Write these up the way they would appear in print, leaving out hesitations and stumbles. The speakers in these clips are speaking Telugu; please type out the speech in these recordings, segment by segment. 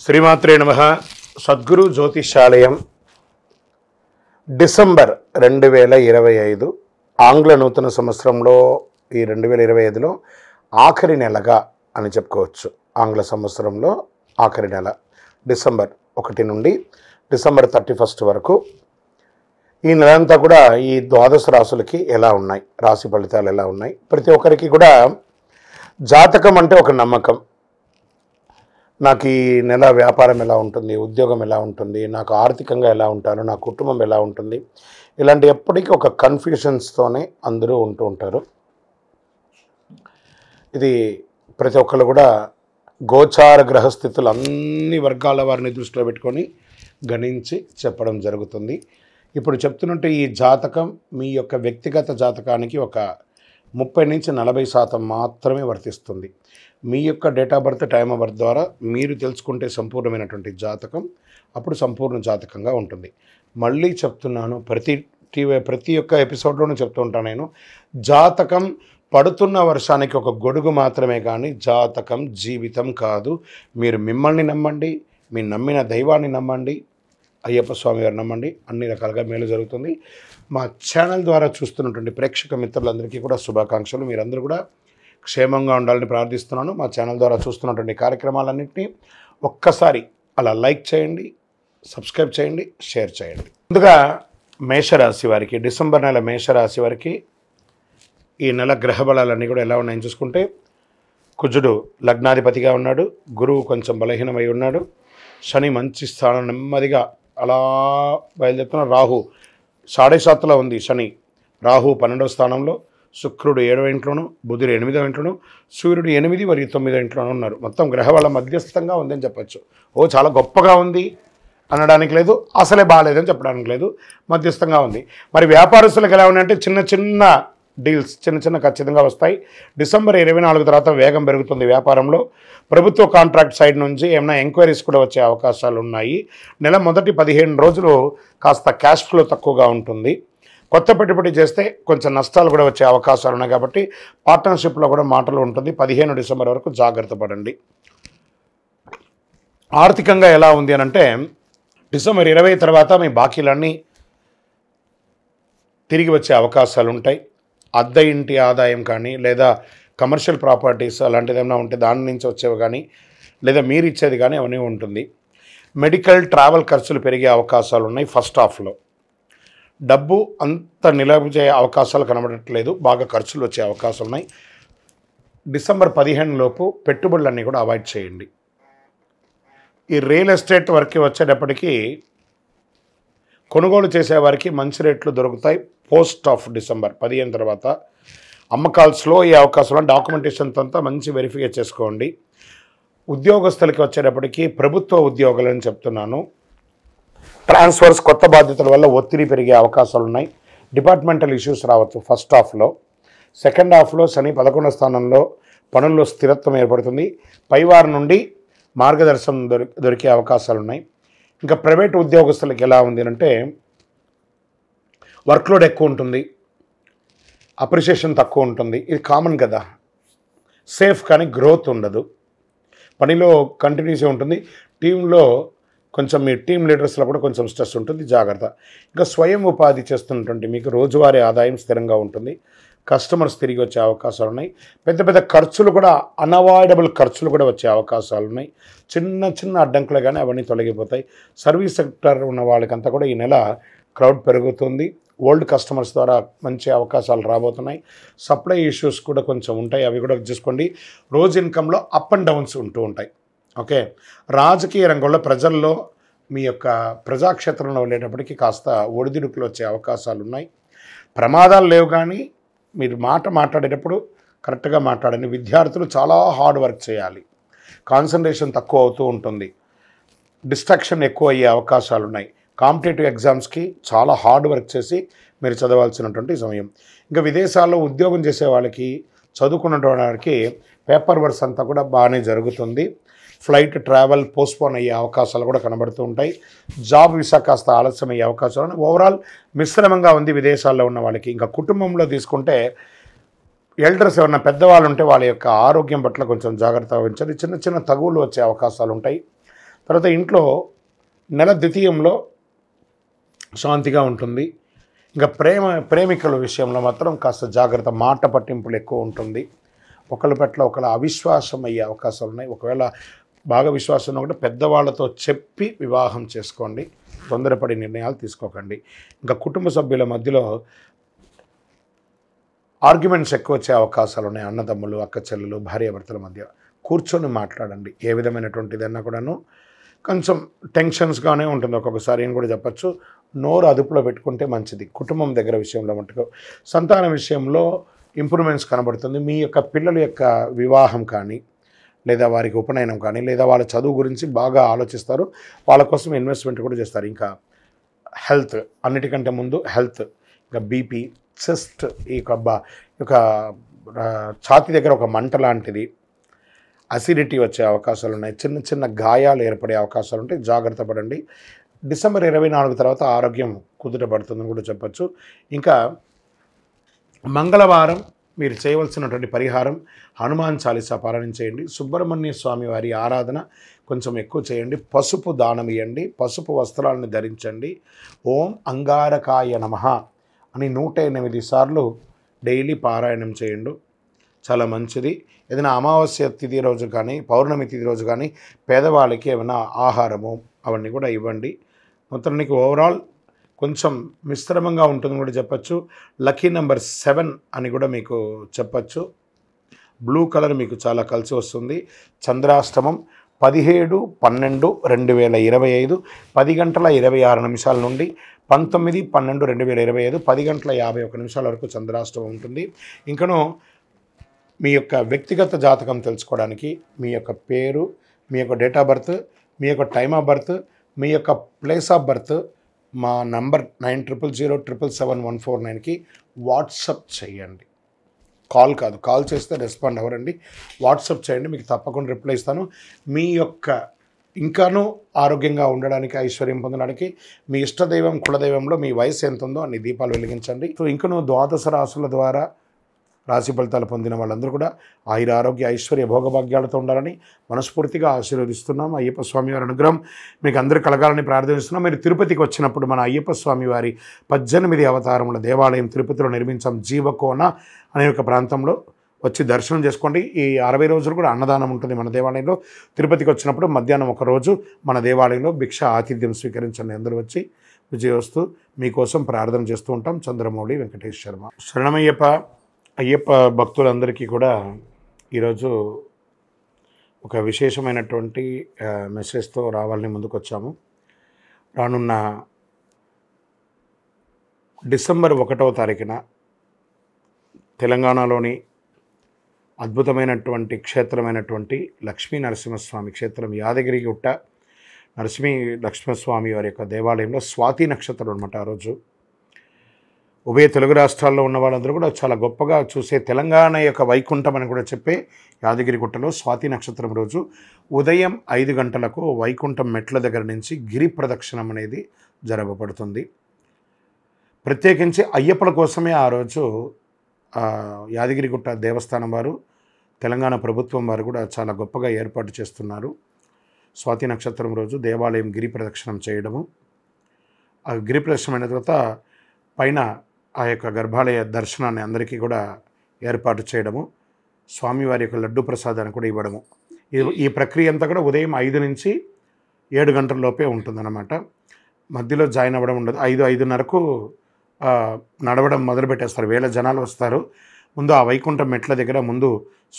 శ్రీమాత్రే నమః. సద్గురు జ్యోతిషాలయం డిసెంబర్ 2025 ఆంగ్ల నూతన సంవత్సరంలో ఈ 2025లో ఆఖరి నెలగా అని చెప్పుకోవచ్చు. ఆంగ్ల సంవత్సరంలో ఆఖరి నెల డిసెంబర్ 1 నుండి డిసెంబర్ 31 వరకు ఈ నెలంతా కూడా ఈ ద్వాదశ రాశులకి ఎలా ఉన్నాయి, రాశి ఫలితాలు ఎలా ఉన్నాయి, ప్రతి ఒక్కరికి కూడా జాతకం అంటే ఒక నమ్మకం. నాకు ఈ నెల వ్యాపారం ఎలా ఉంటుంది, ఉద్యోగం ఎలా ఉంటుంది, నాకు ఆర్థికంగా ఎలా ఉంటాను, నా కుటుంబం ఎలా ఉంటుంది, ఇలాంటి ఎప్పటికీ ఒక కన్ఫ్యూషన్స్తోనే అందరూ ఉంటూ ఉంటారు. ఇది ప్రతి ఒక్కరు కూడా గోచార గ్రహస్థితులు అన్ని వర్గాల వారిని దృష్టిలో పెట్టుకొని గణించి చెప్పడం జరుగుతుంది. ఇప్పుడు చెప్తున్నట్టు ఈ జాతకం మీ యొక్క వ్యక్తిగత జాతకానికి ఒక 30 నుంచి 40% మాత్రమే వర్తిస్తుంది. మీ యొక్క date of birth, time of birth ద్వారా మీరు తెలుసుకుంటే సంపూర్ణమైనటువంటి జాతకం అప్పుడు సంపూర్ణ జాతకంగా ఉంటుంది. మళ్ళీ చెప్తున్నాను, ప్రతి ఒక్క ఎపిసోడ్లోనూ చెప్తూ ఉంటాను నేను, జాతకం పడుతున్న వర్షానికి ఒక గొడుగు మాత్రమే కానీ జాతకం జీవితం కాదు. మీరు మిమ్మల్ని నమ్మండి, మీ నమ్మిన దైవాన్ని నమ్మండి, అయ్యప్ప స్వామి గారు నమ్మండి, అన్ని రకాలుగా మేలు జరుగుతుంది. మా ఛానల్ ద్వారా చూస్తున్నటువంటి ప్రేక్షక మిత్రులందరికీ కూడా శుభాకాంక్షలు. మీరందరూ కూడా క్షేమంగా ఉండాలని ప్రార్థిస్తున్నాను. మా ఛానల్ ద్వారా చూస్తున్నటువంటి కార్యక్రమాలన్నింటినీ ఒక్కసారి అలా లైక్ చేయండి, సబ్స్క్రైబ్ చేయండి, షేర్ చేయండి. ముందుగా మేషరాశి వారికి, డిసెంబర్ నెల మేషరాశి వారికి ఈ నెల గ్రహ బలాలన్నీ కూడా ఎలా ఉన్నాయని చూసుకుంటే, కుజుడు లగ్నాధిపతిగా ఉన్నాడు, గురువు కొంచెం బలహీనమై ఉన్నాడు, శని మంచి స్థానం నెమ్మదిగా అలా బయలుదేరుతున్న, రాహు 7.5లో ఉంది శని, రాహు 12వ స్థానంలో, శుక్రుడు 7వ ఇంట్లోను, బుధుడు 8వ ఇంట్లోను, సూర్యుడు 8 మరియు 9వ ఇంట్లోనూ ఉన్నారు. మొత్తం గ్రహబల మధ్యస్థంగా ఉందని చెప్పచ్చు. చాలా గొప్పగా ఉంది అనడానికి లేదు, అసలే బాగాలేదని చెప్పడానికి లేదు, మధ్యస్థంగా ఉంది. మరి వ్యాపారస్తులకు ఎలా ఉన్నాయంటే చిన్న చిన్న డీల్స్ చిన్న ఖచ్చితంగా వస్తాయి. డిసెంబర్ 24 తర్వాత వేగం పెరుగుతుంది వ్యాపారంలో. ప్రభుత్వ కాంట్రాక్ట్ సైడ్ నుంచి ఏమైనా ఎంక్వైరీస్ కూడా వచ్చే అవకాశాలు ఉన్నాయి. నెల మొదటి 15 రోజులు కాస్త క్యాష్ ఫ్లో తక్కువగా ఉంటుంది. కొత్త పెట్టుబడి చేస్తే కొంచెం నష్టాలు కూడా వచ్చే అవకాశాలు ఉన్నాయి కాబట్టి పార్ట్నర్షిప్లో కూడా మాటలు ఉంటుంది. 15 డిసెంబర్ వరకు జాగ్రత్త పడండి. ఆర్థికంగా ఎలా ఉంది అని అంటే, డిసెంబర్ 20 తర్వాత మీ బాకీలన్నీ తిరిగి వచ్చే అవకాశాలు ఉంటాయి. అద్దె ఇంటి ఆదాయం కానీ, లేదా కమర్షియల్ ప్రాపర్టీస్ అలాంటిది ఏమైనా ఉంటే దాని నుంచి వచ్చేవి కానీ, లేదా మీరు ఇచ్చేది కానీ అవన్నీ ఉంటుంది. మెడికల్ ట్రావెల్ ఖర్చులు పెరిగే అవకాశాలు ఉన్నాయి. ఫస్ట్ హాఫ్లో డబ్బు అంత నిలవ చేసే అవకాశాలు కనబడట్లేదు, బాగా ఖర్చులు వచ్చే అవకాశాలు ఉన్నాయి. డిసెంబర్ 15 లోపు పెట్టుబడులన్నీ కూడా అవాయిడ్ చేయండి. ఈ రియల్ ఎస్టేట్ వర్క్ వచ్చేటప్పటికీ కొనుగోలు చేసేవారికి మంచి రేట్లు దొరుకుతాయి. పోస్ట్ ఆఫ్ డిసెంబర్ 15 తర్వాత అమ్మకాలు స్లో అయ్యే అవకాశం, డాక్యుమెంటేషన్ అంతా మంచి వెరిఫై చేసుకోండి. ఉద్యోగస్తులకి వచ్చేటప్పటికి ప్రభుత్వ ఉద్యోగులని చెప్తున్నాను, ట్రాన్స్ఫర్స్, కొత్త బాధ్యతల వల్ల ఒత్తిడి పెరిగే అవకాశాలు ఉన్నాయి. డిపార్ట్మెంటల్ ఇష్యూస్ రావచ్చు ఫస్ట్ హాఫ్లో. సెకండ్ హాఫ్లో శని 11వ స్థానంలో, పనుల్లో స్థిరత్వం ఏర్పడుతుంది. పైవారి నుండి మార్గదర్శనం దొరికే అవకాశాలు ఉన్నాయి. ఇంకా ప్రైవేట్ ఉద్యోగస్తులకి ఎలా ఉంది అంటే, వర్క్లోడ్ ఎక్కువ ఉంటుంది, అప్రిషియేషన్ తక్కువ ఉంటుంది. ఇది కామన్ కదా. సేఫ్ కానీ గ్రోత్ ఉండదు. పనిలో కంటిన్యూస్ ఉంటుంది. టీంలో కొంచెం మీ టీం లీడర్స్లో కూడా కొంచెం స్ట్రెస్ ఉంటుంది, జాగ్రత్త. ఇంకా స్వయం ఉపాధి చేస్తున్నటువంటి మీకు రోజువారీ ఆదాయం స్థిరంగా ఉంటుంది. కస్టమర్స్ తిరిగి వచ్చే అవకాశాలు ఉన్నాయి. పెద్ద పెద్ద ఖర్చులు కూడా, అన్అవాయిడబుల్ ఖర్చులు కూడా వచ్చే అవకాశాలు ఉన్నాయి. చిన్న అడ్డంకులు కానీ అవన్నీ తొలగిపోతాయి. సర్వీస్ సెక్టర్ ఉన్న వాళ్ళకంతా కూడా ఈ నెల క్రౌడ్ పెరుగుతుంది. ఓల్డ్ కస్టమర్స్ ద్వారా మంచి అవకాశాలు రాబోతున్నాయి. సప్లై ఇష్యూస్ కూడా కొంచెం ఉంటాయి, అవి కూడా చూసుకోండి. రోజు ఇన్కంలో అప్ అండ్ డౌన్స్ ఉంటూ ఉంటాయి. ఓకే. రాజకీయ రంగంలో ప్రజల్లో మీ యొక్క ప్రజాక్షేత్రంలో ఉండేటప్పటికీ కాస్త ఒడిదుడుకులు వచ్చే అవకాశాలు ఉన్నాయి. ప్రమాదాలు లేవు కానీ మీరు మాట్లాడేటప్పుడు కరెక్ట్గా మాట్లాడండి. విద్యార్థులు చాలా హార్డ్ వర్క్ చేయాలి. కాన్సన్ట్రేషన్ తక్కువ అవుతూ ఉంటుంది. డిస్ట్రాక్షన్ ఎక్కువ అయ్యే అవకాశాలు ఉన్నాయి. కాంపిటేటివ్ ఎగ్జామ్స్కి చాలా హార్డ్ వర్క్ చేసి మీరు చదవాల్సినటువంటి సమయం. ఇంకా విదేశాల్లో ఉద్యోగం చేసే వాళ్ళకి, చదువుకున్నటువంటి వారికి పేపర్ వర్క్స్ అంతా కూడా బాగానే జరుగుతుంది. ఫ్లైట్ ట్రావెల్ పోస్ట్పోన్ అయ్యే అవకాశాలు కూడా కనబడుతూ ఉంటాయి. జాబ్ వీసా కాస్త ఆలస్యం అయ్యే అవకాశాలు. ఓవరాల్ మిశ్రమంగా ఉంది విదేశాల్లో ఉన్న వాళ్ళకి. ఇంకా కుటుంబంలో తీసుకుంటే ఎల్డర్స్ ఎవరైనా పెద్దవాళ్ళు ఉంటే వాళ్ళ యొక్క ఆరోగ్యం పట్ల కొంచెం జాగ్రత్త వహించాలి. చిన్న తగువులు వచ్చే అవకాశాలు ఉంటాయి. తర్వాత ఇంట్లో నెల ద్వితీయంలో శాంతిగా ఉంటుంది. ఇంకా ప్రేమికుల విషయంలో మాత్రం కాస్త జాగ్రత్త, మాట పట్టింపులు ఎక్కువ ఉంటుంది. ఒకళ్ళ పట్ల ఒకళ్ళ అవిశ్వాసం అయ్యే అవకాశాలు ఉన్నాయి. ఒకవేళ బాగా విశ్వాసం ఉన్నా కూడా పెద్దవాళ్ళతో చెప్పి వివాహం చేసుకోండి, తొందరపడి నిర్ణయాలు తీసుకోకండి. ఇంకా కుటుంబ సభ్యుల మధ్యలో ఆర్గ్యుమెంట్స్ ఎక్కువ వచ్చే అవకాశాలు ఉన్నాయి. అన్నదమ్ములు, అక్క చెల్లెలు, భార్యాభర్తల మధ్య కూర్చొని మాట్లాడండి. ఏ విధమైనటువంటిదన్నా కూడాను కొంచెం టెన్షన్స్గానే ఉంటుంది ఒక్కొక్కసారి అని కూడా చెప్పచ్చు. నోరు అదుపులో పెట్టుకుంటే మంచిది. కుటుంబం దగ్గర విషయంలో మటుకు సంతానం విషయంలో ఇంప్రూవ్మెంట్స్ కనబడుతుంది. మీ యొక్క పిల్లల యొక్క వివాహం కానీ, లేదా వారికి ఉపనయనం కానీ, లేదా వాళ్ళ చదువు గురించి బాగా ఆలోచిస్తారు. వాళ్ళ కోసం ఇన్వెస్ట్మెంట్ కూడా చేస్తారు. ఇంకా హెల్త్, అన్నిటికంటే ముందు హెల్త్. ఇంకా బీపీ, చెస్ట్, ఈ యొక్క ఛాతీ దగ్గర ఒక మంట లాంటిది, అసిడిటీ వచ్చే అవకాశాలు ఉన్నాయి. చిన్న చిన్న గాయాలు ఏర్పడే అవకాశాలు ఉంటాయి. జాగ్రత్త పడండి. డిసెంబర్ 24 తర్వాత ఆరోగ్యం కుదుటపడుతుందని కూడా చెప్పచ్చు. ఇంకా మంగళవారం మీరు చేయవలసినటువంటి పరిహారం హనుమాన్ చాలీసా పారాయణం చేయండి. సుబ్రహ్మణ్య స్వామి వారి ఆరాధన కొంచెం ఎక్కువ చేయండి. పసుపు దానం ఇవ్వండి. పసుపు వస్త్రాలను ధరించండి. ఓం అంగారకాయ నమః అని 108 సార్లు డైలీ పారాయణం చేయండి. చాలా మంచిది. ఏదైనా అమావాస్య తిథి రోజు కానీ, పౌర్ణమి తిథి రోజు కానీ పేదవాళ్ళకి ఏమైనా ఆహారము అవన్నీ కూడా ఇవ్వండి. మొత్తానికి ఓవరాల్ కొంచెం మిశ్రమంగా ఉంటుందని కూడా చెప్పచ్చు. లక్కీ నెంబర్ 7 అని కూడా మీకు చెప్పచ్చు. బ్లూ కలర్ మీకు చాలా కలిసి వస్తుంది. చంద్రాష్టమం 17/12/2025 10:26 నుండి 19/12/2025 10:51 వరకు చంద్రాష్టమం ఉంటుంది. ఇంకను మీ యొక్క వ్యక్తిగత జాతకం తెలుసుకోవడానికి మీ యొక్క పేరు, మీ యొక్క డేట్ ఆఫ్ బర్త్, మీ యొక్క టైమ్ ఆఫ్ బర్త్, మీ యొక్క ప్లేస్ ఆఫ్ బర్త్ మా నంబర్ 9000077149కి వాట్సప్ చేయండి. కాల్ కాదు, కాల్ చేస్తే రెస్పాండ్ అవ్వరండి. వాట్సప్ చేయండి, మీకు తప్పకుండా రిప్లై ఇస్తాను. మీ యొక్క ఇంకానూ ఆరోగ్యంగా ఉండడానికి, ఐశ్వర్యం పొందడానికి మీ ఇష్టదైవం, కులదైవంలో మీ వయసు ఎంత ఉందో అన్ని దీపాలు వెలిగించండి. సో ఇంకనూ ద్వాదశ రాశుల ద్వారా రాశి ఫలితాలు పొందిన వాళ్ళందరూ కూడా ఆయుర ఆరోగ్య ఐశ్వర్య భోగభాగ్యాలతో ఉండాలని మనస్ఫూర్తిగా ఆశీర్వదిస్తున్నాం. అయ్యప్ప స్వామి వారి అనుగ్రహం మీకు అందరూ కలగాలని ప్రార్థిస్తున్నాం. మీరు తిరుపతికి వచ్చినప్పుడు మన అయ్యప్ప స్వామి వారి 18 అవతారముల దేవాలయం తిరుపతిలో నిర్మించాం. జీవకోన అనే ఒక ప్రాంతంలో వచ్చి దర్శనం చేసుకోండి. ఈ 60 రోజులు కూడా అన్నదానం ఉంటుంది మన దేవాలయంలో. తిరుపతికి వచ్చినప్పుడు మధ్యాహ్నం ఒక రోజు మన దేవాలయంలో భిక్ష ఆతిథ్యం స్వీకరించండి. అందరూ వచ్చి విజయోస్తు మీకోసం ప్రార్థన చేస్తూ ఉంటాం. చంద్రమౌళి వెంకటేష్ శర్మ. శరణమయ్యప్ప. అయ్యప్ప భక్తులందరికీ కూడా ఈరోజు ఒక విశేషమైనటువంటి మెసేజ్తో రావాలని ముందుకు వచ్చాము. రానున్న డిసెంబర్ 1వ తారీఖున తెలంగాణలోని అద్భుతమైనటువంటి క్షేత్రమైనటువంటి లక్ష్మీ నరసింహస్వామి క్షేత్రం యాదగిరిగుట్ట నరసింహస్వామి వారి యొక్క దేవాలయంలో స్వాతి నక్షత్రం అనమాట. ఆ రోజు ఉభయ తెలుగు రాష్ట్రాల్లో ఉన్న వాళ్ళందరూ కూడా చాలా గొప్పగా చూసే తెలంగాణ యొక్క వైకుంఠం అని కూడా చెప్పే యాదగిరిగుట్టలో స్వాతి నక్షత్రం రోజు ఉదయం 5 గంటలకు వైకుంఠం మెట్ల దగ్గర నుంచి గిరి ప్రదక్షిణం అనేది జరగబడుతుంది. ప్రత్యేకించి అయ్యప్పల కోసమే ఆ రోజు యాదగిరిగుట్ట దేవస్థానం వారు, తెలంగాణ ప్రభుత్వం వారు కూడా చాలా గొప్పగా ఏర్పాటు చేస్తున్నారు. స్వాతి నక్షత్రం రోజు దేవాలయం గిరి ప్రదక్షిణం చేయడము, ఆ గిరి ప్రదక్షిణం అయిన తర్వాత పైన ఆ యొక్క గర్భాలయ దర్శనాన్ని అందరికీ కూడా ఏర్పాటు చేయడము, స్వామివారి యొక్క లడ్డు ప్రసాదాన్ని కూడా ఇవ్వడము. ఈ ప్రక్రియ అంతా కూడా ఉదయం 5 నుంచి 7 గంటల లోపే ఉంటుందన్నమాట. మధ్యలో జాయిన్ అవ్వడం ఉండదు. 5-5:30కు నడవడం మొదలుపెట్టేస్తారు. వేల జనాలు వస్తారు. ముందు ఆ వైకుంఠం మెట్ల దగ్గర ముందు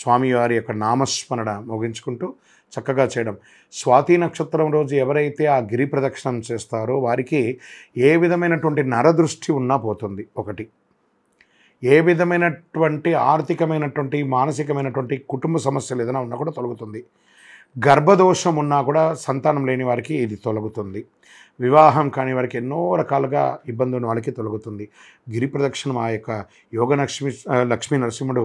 స్వామివారి యొక్క నామస్మరణ ముగించుకుంటూ చక్కగా చేయడం. స్వాతి నక్షత్రం రోజు ఎవరైతే ఆ గిరి ప్రదక్షిణం చేస్తారో వారికి ఏ విధమైనటువంటి నరదృష్టి ఉన్నా పోతుంది. ఒకటి, ఏ విధమైనటువంటి ఆర్థికమైనటువంటి మానసికమైనటువంటి కుటుంబ సమస్యలు ఏదైనా ఉన్నా కూడా తొలగుతుంది. గర్భదోషం ఉన్నా కూడా సంతానం లేని వారికి ఇది తొలగుతుంది. వివాహం కాని వారికి ఎన్నో రకాలుగా ఇబ్బంది ఉన్న వాళ్ళకి తొలగుతుంది. గిరి ప్రదక్షిణం ఆ యొక్క లక్ష్మీ నరసింహుడు,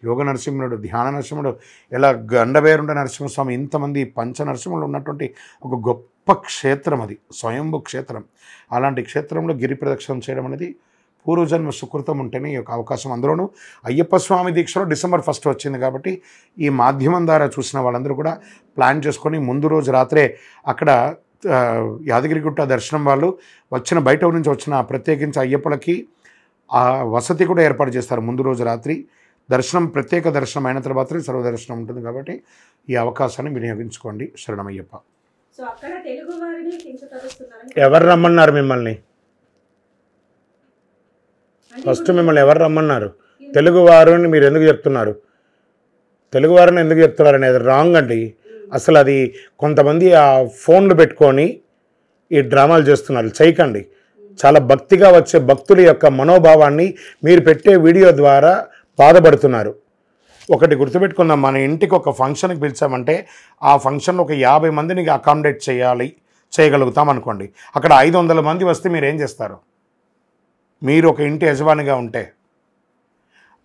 యోగ నరసింహుడు, ధ్యాన నరసింహుడు, ఇలా గండబేరుండ నరసింహస్వామి, ఇంతమంది పంచ నరసింహులు ఉన్నటువంటి ఒక గొప్ప క్షేత్రం అది, స్వయంభూ క్షేత్రం. అలాంటి క్షేత్రంలో గిరి ప్రదక్షిణం చేయడం అనేది పూర్వజన్మ సుకృతం ఉంటేనే ఈ యొక్క అవకాశం. అందులోనూ అయ్యప్ప స్వామి దీక్షలో December 1 వచ్చింది కాబట్టి ఈ మాధ్యమం ద్వారా చూసిన వాళ్ళందరూ కూడా ప్లాన్ చేసుకొని ముందు రోజు రాత్రే అక్కడ యాదగిరిగుట్ట దర్శనం వాళ్ళు బయట నుంచి వచ్చిన ప్రత్యేకించి అయ్యప్పలకి వసతి కూడా ఏర్పాటు చేస్తారు. ముందు రోజు రాత్రి దర్శనం, ప్రత్యేక దర్శనం అయిన తర్వాత సర్వదర్శనం ఉంటుంది కాబట్టి ఈ అవకాశాన్ని వినియోగించుకోండి. శరణమయ్యప్ప. ఎవరు రమ్మన్నారు మిమ్మల్ని? ఫస్ట్ మిమ్మల్ని ఎవరు రమ్మన్నారు? తెలుగువారు అని మీరు ఎందుకు చెప్తున్నారు? తెలుగువారిని ఎందుకు చెప్తున్నారు అనేది రాంగ్ అండి. అసలు అది కొంతమంది ఆ ఫోన్లు పెట్టుకొని ఈ డ్రామాలు చేస్తున్నారు. చేయకండి. చాలా భక్తిగా వచ్చే భక్తుల యొక్క మనోభావాన్ని మీరు పెట్టే వీడియో ద్వారా బాధపడుతున్నారు. ఒకటి గుర్తుపెట్టుకుందాం, మన ఇంటికి ఒక ఫంక్షన్కి పిలిచామంటే ఆ ఫంక్షన్లో ఒక 50 మందిని అకామిడేట్ చేయగలుగుతాం అనుకోండి. అక్కడ 500 మంది వస్తే మీరు ఏం చేస్తారు? మీరు ఒక ఇంటి యజమానిగా ఉంటే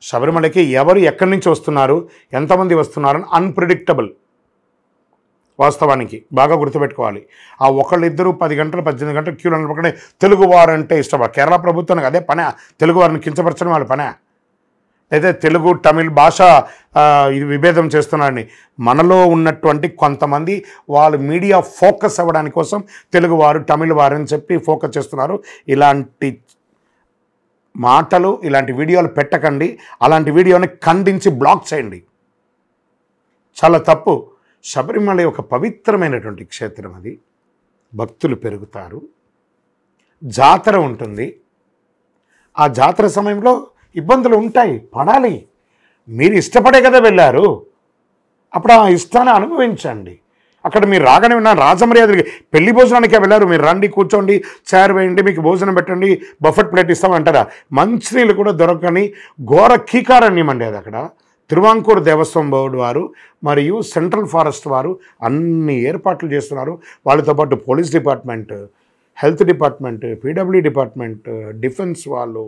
శబరిమలకి ఎవరు ఎక్కడి నుంచి వస్తున్నారు, ఎంతమంది వస్తున్నారని అన్ప్రిడిక్టబుల్. వాస్తవానికి బాగా గుర్తుపెట్టుకోవాలి. ఆ ఒకళ్ళిద్దరూ 10 గంటలు 18 గంటలు క్యూలో నిలబడి తెలుగువారు అంటే ఇష్టపడ కేరళ ప్రభుత్వానికి అదే పనే, తెలుగువారిని కించపరచడం వాళ్ళ పనే. అయితే తెలుగు తమిళ్ భాష ఇది విభేదం చేస్తున్నారని మనలో ఉన్నటువంటి కొంతమంది వాళ్ళు మీడియా ఫోకస్ అవ్వడానికి కోసం తెలుగువారు తమిళ వారు అని చెప్పి ఫోకస్ చేస్తున్నారు. ఇలాంటి మాటలు, ఇలాంటి వీడియోలు పెట్టకండి. అలాంటి వీడియోని ఖండించి బ్లాక్ చేయండి. చాలా తప్పు. శబరిమల ఒక పవిత్రమైనటువంటి క్షేత్రం. అది భక్తులు పెరుగుతారు, జాతర ఉంటుంది. ఆ జాతర సమయంలో ఇబ్బందులు ఉంటాయి, పడాలి. మీరు ఇష్టపడే కదా వెళ్ళారు, అప్పుడు ఆ ఇష్టాన్ని అనుభవించండి. అక్కడ మీరు రాగానే విన్నా రాజమర్యాదలకి పెళ్లి భోజనానికే వెళ్ళారు, మీరు రండి కూర్చోండి, చైర్ వేయండి, మీకు భోజనం పెట్టండి, బఫెట్ ప్లేట్ ఇస్తామంటారా? మంచినీళ్ళు కూడా దొరకని ఘోర కీకారణ్యం అండి అది. అక్కడ తిరువాంకూరు దేవస్వం బోర్డు వారు మరియు సెంట్రల్ ఫారెస్ట్ వారు అన్ని ఏర్పాట్లు చేస్తున్నారు. వాళ్ళతో పాటు police department, health department, PW department, defence వాళ్ళు,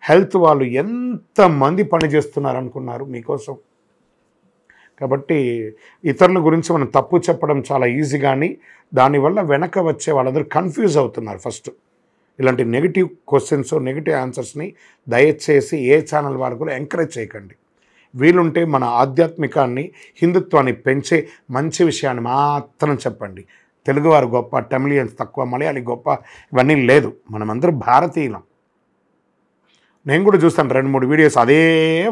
హెల్త్ వాళ్ళు ఎంతమంది పనిచేస్తున్నారు అనుకున్నారు మీకోసం. కాబట్టి ఇతరుల గురించి మనం తప్పు చెప్పడం చాలా ఈజీ, కానీ దానివల్ల వెనక వచ్చే వాళ్ళందరూ కన్ఫ్యూజ్ అవుతున్నారు. ఫస్ట్ ఇలాంటి నెగిటివ్ క్వశ్చన్స్, నెగిటివ్ ఆన్సర్స్ని దయచేసి ఏ ఛానల్ వారు కూడా ఎంకరేజ్ చేయకండి. వీలుంటే మన ఆధ్యాత్మికాన్ని, హిందుత్వాన్ని పెంచే మంచి విషయాన్ని మాత్రం చెప్పండి. తెలుగువారు గొప్ప, తమిళియన్స్ తక్కువ, మలయాళీ గొప్ప, ఇవన్నీ లేదు. మనమందరం భారతీయులం. నేను కూడా చూస్తాను 2-3 వీడియోస్ అదే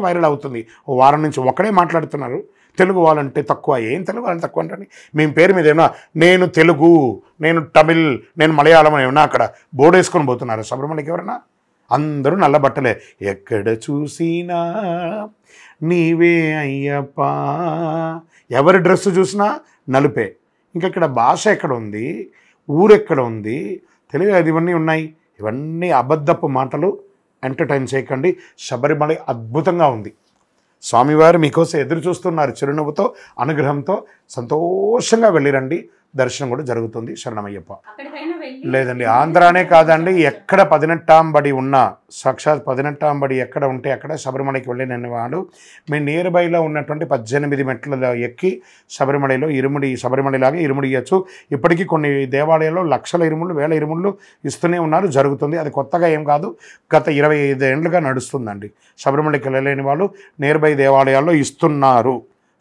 వైరల్ అవుతుంది. ఓ వారం నుంచి ఒకడే మాట్లాడుతున్నారు, తెలుగు వాళ్ళంటే తక్కువ. ఏం తెలుగు వాళ్ళని తక్కువ అంటే మేము పేరు మీద ఏమన్నా నేను తెలుగు, నేను తమిళ్, నేను మలయాళం అని ఏమన్నా అక్కడ బోర్డు వేసుకొని పోతున్నారు శబరిమలకి ఎవరన్నా? అందరూ నల్ల బట్టలే. ఎక్కడ చూసినా నీవే అయ్యప్ప. ఎవరి డ్రెస్సు చూసినా నలుపే. ఇంకెక్కడ భాష ఎక్కడ ఉంది, ఊరెక్కడ ఉంది, తెలుగు అది ఇవన్నీ ఉన్నాయి. ఇవన్నీ అబద్ధపు మాటలు. ఎంటర్టైన్ చేయకండి. శబరిమల అద్భుతంగా ఉంది. స్వామివారు మీకోసం ఎదురు చూస్తున్నారు చిరునవ్వుతో, అనుగ్రహంతో. సంతోషంగా వెళ్ళిరండి. దర్శనం కూడా జరుగుతుంది. శరణమయ్యప్ప. లేదండి, ఆంధ్రానే కాదండి, ఎక్కడ 18వ బడి ఉన్నా, సాక్షాత్ 18వ బడి ఎక్కడ ఉంటే అక్కడ శబరిమలకి వెళ్ళిన వాడు మీ నియర్ బైలో ఉన్నటువంటి 18 మెట్లలో ఎక్కి శబరిమలలో శబరిమలలాగా ఇరుముడి ఇవ్వచ్చు. ఇప్పటికీ కొన్ని దేవాలయాల్లో లక్షల ఇరుములు, వేల ఇరుములు ఇస్తూనే ఉన్నారు. జరుగుతుంది. అది కొత్తగా ఏం కాదు, గత 25 ఏళ్ళుగా నడుస్తుందండి. శబరిమలకి వెళ్ళలేని వాళ్ళు నియర్ బై దేవాలయాల్లో ఇస్తున్నారు.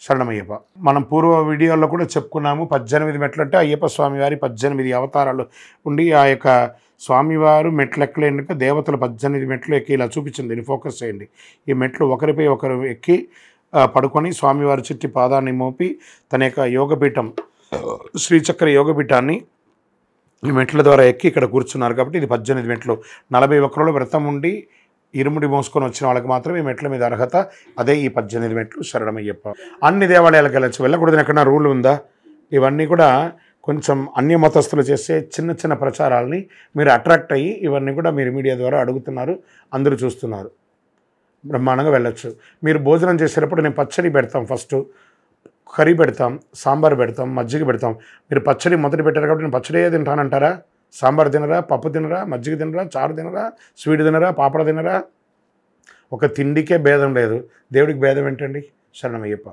శరణమయ్యప్ప. మనం పూర్వ వీడియోల్లో కూడా చెప్పుకున్నాము. 18 మెట్లు అంటే అయ్యప్ప స్వామివారి 18 అవతారాలు ఉండి ఆ యొక్క స్వామివారు మెట్లు ఎక్కలేక దేవతలు 18 మెట్లు ఎక్కి ఇలా చూపించింది. దీన్ని ఫోకస్ చేయండి. ఈ మెట్లు ఒకరిపై ఒకరు ఎక్కి పడుకొని స్వామివారి చుట్టి పాదాన్ని మోపి తన యొక్క యోగపీఠం, శ్రీచక్ర యోగపీఠాన్ని ఈ మెట్ల ద్వారా ఎక్కి ఇక్కడ కూర్చున్నారు. కాబట్టి ఇది 18 మెట్లు. 41 వ్రతం ఉండి ఇరుముడి మోసుకొని వచ్చిన వాళ్ళకి మాత్రమే ఈ మెట్ల మీద అర్హత. అదే ఈ 18 మెట్లు. శరణమయ్యప్ప. అన్ని దేవాలయాలకు వెళ్ళచ్చు, వెళ్ళకూడదని ఎక్కడన్నా రూల్ ఉందా? ఇవన్నీ కూడా కొంచెం అన్య మతస్థులు చేసే చిన్న చిన్న ప్రచారాలని మీరు అట్రాక్ట్ అయ్యి ఇవన్నీ కూడా మీరు మీడియా ద్వారా అడుగుతున్నారు, అందరూ చూస్తున్నారు. బ్రహ్మాండంగా వెళ్ళొచ్చు. మీరు భోజనం చేసేటప్పుడు నేను పచ్చడి పెడతాం, ఫస్ట్ కర్రీ పెడతాం, సాంబార్ పెడతాం, మజ్జిగ పెడతాం. మీరు పచ్చడి మొదటి పెట్టారు కాబట్టి నేను పచ్చడి తింటానంటారా? సాంబార్ తినరా, పప్పు తినరా, మజ్జిగ తినరా, చారు తినరా, స్వీట్ తినరా, పాపడ తినరా? ఒక తిండికే భేదం లేదు, దేవుడికి భేదం ఏంటండి? శరణమయ్యప్ప.